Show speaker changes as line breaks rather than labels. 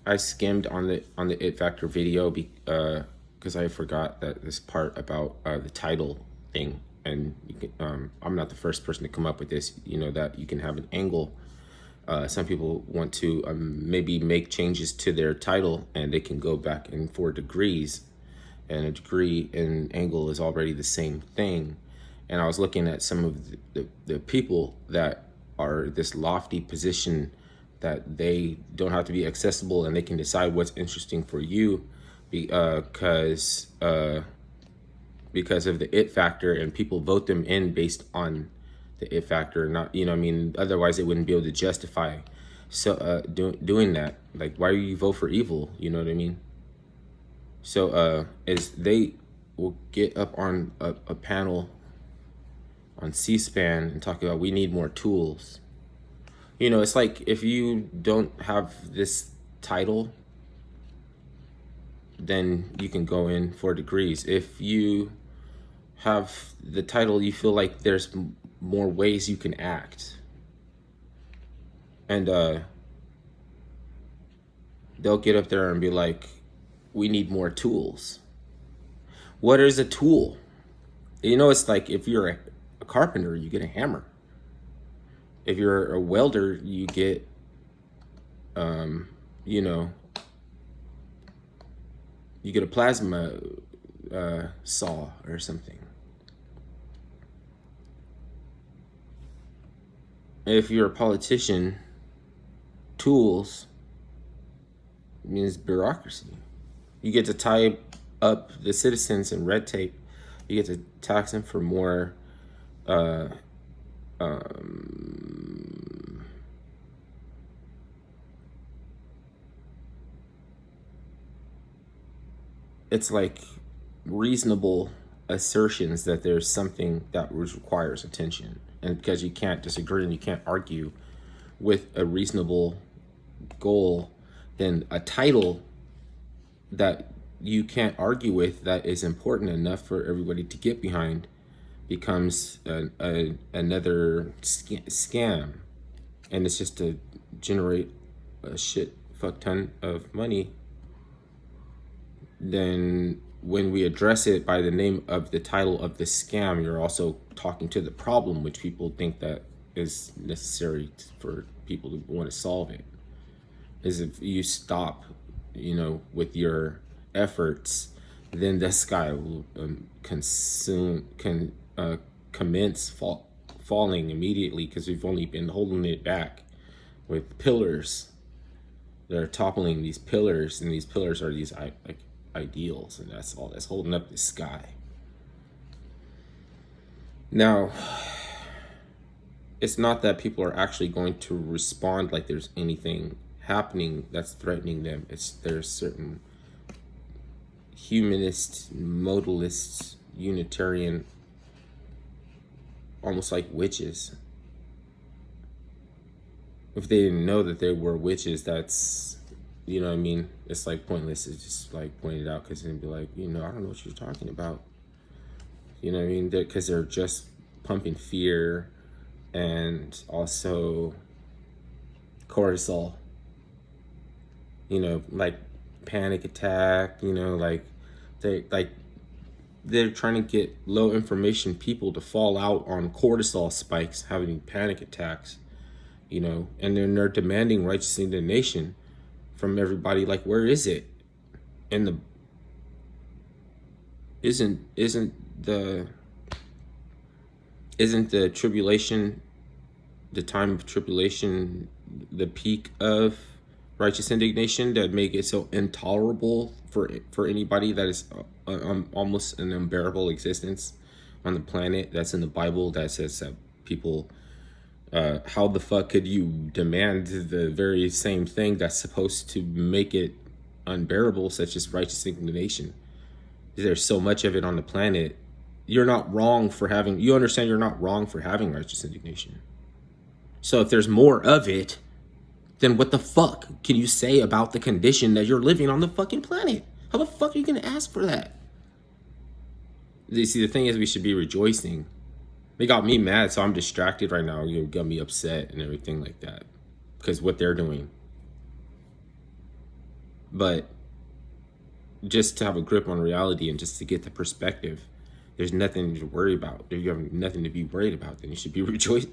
I skimmed on the It Factor video because I forgot that this part about the title thing, and you can, I'm not the first person to come up with this. You know that you can have an angle. Some people want to maybe make changes to their title, and they can go back in 4 degrees, and a degree and angle is already the same thing. And I was looking at some of the people that are this lofty position that they don't have to be accessible and they can decide what's interesting for you because of the it factor, and people vote them in based on the it factor, not, you know what I mean, otherwise they wouldn't be able to justify doing that. Like, why do you vote for evil, you know what I mean? So as they will get up on a panel on C-SPAN and talk about we need more tools. You know, it's like if you don't have this title, then you can go in 4 degrees. If you have the title, you feel like there's more ways you can act. And they'll get up there and be like, we need more tools. What is a tool? You know, it's like if you're a carpenter, you get a hammer. If you're a welder, you get, you know, you get a plasma saw or something. If you're a politician, tools means bureaucracy. You get to tie up the citizens in red tape. You get to tax them for more it's like reasonable assertions that there's something that requires attention. And because you can't disagree and you can't argue with a reasonable goal, then a title that you can't argue with that is important enough for everybody to get behind becomes another scam. And it's just to generate a shit fuck ton of money. Then when we address it by the name of the title of the scam, you're also talking to the problem, which people think that is necessary for people to want to solve it. Is if you stop, you know, with your efforts, then the sky will commence falling immediately, because we've only been holding it back with pillars that are toppling these pillars, and these pillars are these like ideals, and that's all that's holding up the sky. Now, it's not that people are actually going to respond like there's anything happening that's threatening them. It's there's certain humanist, modalist, Unitarian, almost like witches. If they didn't know that they were witches, that's, you know what I mean? It's like pointless to just like point it out, because they'd be like, you know, I don't know what you're talking about. You know what I mean? Because they're just pumping fear and also cortisol. You know, like panic attack. You know, like they're trying to get low information people to fall out on cortisol spikes, having panic attacks. You know, and then they're demanding righteous indignation from everybody. Like, where is it? And the isn't the tribulation, the time of tribulation, the peak of righteous indignation that make it so intolerable for anybody that is almost an unbearable existence on the planet? That's in the Bible, that says that people, how the fuck could you demand the very same thing that's supposed to make it unbearable, such as righteous indignation? There's so much of it on the planet. You're not wrong for having, you understand you're not wrong for having righteous indignation. So if there's more of it, then what the fuck can you say about the condition that you're living on the fucking planet? How the fuck are you gonna ask for that? You see, the thing is, we should be rejoicing. They got me mad, so I'm distracted right now. You got me upset and everything like that because what they're doing. But just to have a grip on reality and just to get the perspective, there's nothing to worry about. If you have nothing to be worried about, then you should be rejoice.